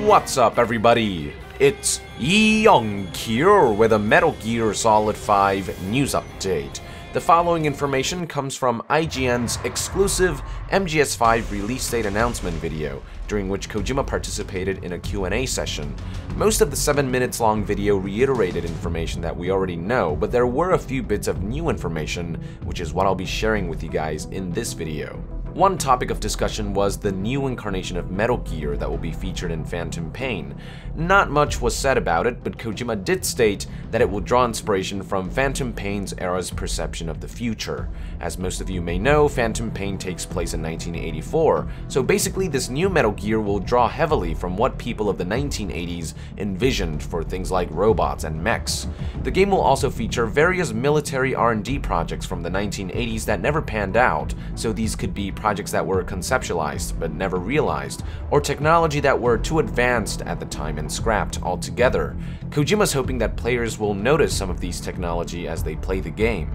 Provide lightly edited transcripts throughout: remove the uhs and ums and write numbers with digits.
What's up, everybody? It's Young here with a Metal Gear Solid 5 news update. The following information comes from IGN's exclusive MGS5 release date announcement video, during which Kojima participated in a Q&A session. Most of the 7 minutes long video reiterated information that we already know, but there were a few bits of new information, which is what I'll be sharing with you guys in this video. One topic of discussion was the new incarnation of Metal Gear that will be featured in Phantom Pain. Not much was said about it, but Kojima did state that it will draw inspiration from Phantom Pain's era's perception of the future. As most of you may know, Phantom Pain takes place in 1984, so basically this new Metal Gear will draw heavily from what people of the 1980s envisioned for things like robots and mechs. The game will also feature various military R&D projects from the 1980s that never panned out, so these could be projects that were conceptualized but never realized, or technology that were too advanced at the time and scrapped altogether. Kojima's hoping that players will notice some of these technology as they play the game.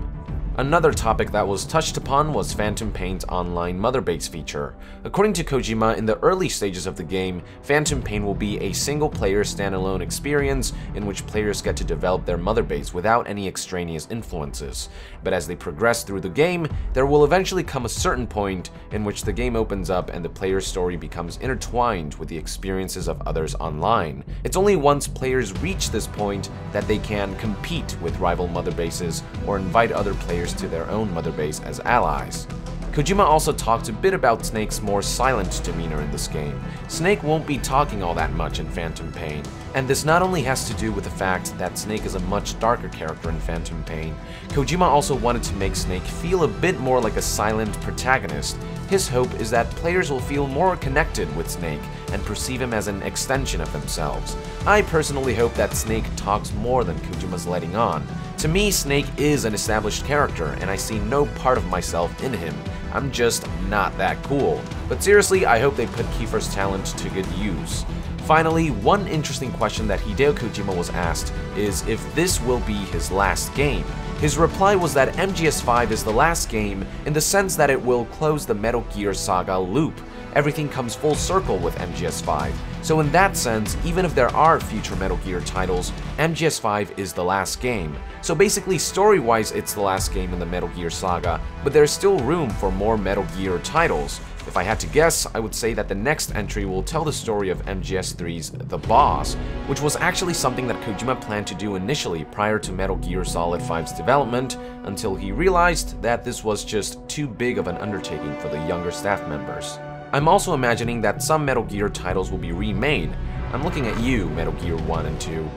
Another topic that was touched upon was Phantom Pain's online mother base feature. According to Kojima, in the early stages of the game, Phantom Pain will be a single-player standalone experience in which players get to develop their mother base without any extraneous influences. But as they progress through the game, there will eventually come a certain point in which the game opens up and the player's story becomes intertwined with the experiences of others online. It's only once players reach this point that they can compete with rival mother bases or invite other players to their own mother base as allies. Kojima also talked a bit about Snake's more silent demeanor in this game. Snake won't be talking all that much in Phantom Pain, and this not only has to do with the fact that Snake is a much darker character in Phantom Pain, Kojima also wanted to make Snake feel a bit more like a silent protagonist. His hope is that players will feel more connected with Snake and perceive him as an extension of themselves. I personally hope that Snake talks more than Kojima's letting on. To me, Snake is an established character, and I see no part of myself in him. I'm just not that cool. But seriously, I hope they put Kiefer's talent to good use. Finally, one interesting question that Hideo Kojima was asked is if this will be his last game. His reply was that MGS5 is the last game in the sense that it will close the Metal Gear Saga loop. Everything comes full circle with MGS5. So in that sense, even if there are future Metal Gear titles, MGS5 is the last game. So basically, story-wise, it's the last game in the Metal Gear saga, but there's still room for more Metal Gear titles. If I had to guess, I would say that the next entry will tell the story of MGS3's The Boss, which was actually something that Kojima planned to do initially prior to Metal Gear Solid 5's development, until he realized that this was just too big of an undertaking for the younger staff members. I'm also imagining that some Metal Gear titles will be remade. I'm looking at you, Metal Gear 1 and 2.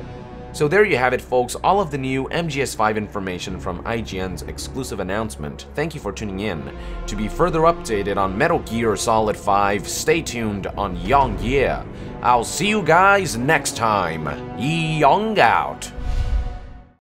So there you have it, folks, all of the new MGS5 information from IGN's exclusive announcement. Thank you for tuning in. To be further updated on Metal Gear Solid 5, stay tuned on Young Gear. I'll see you guys next time. Young out.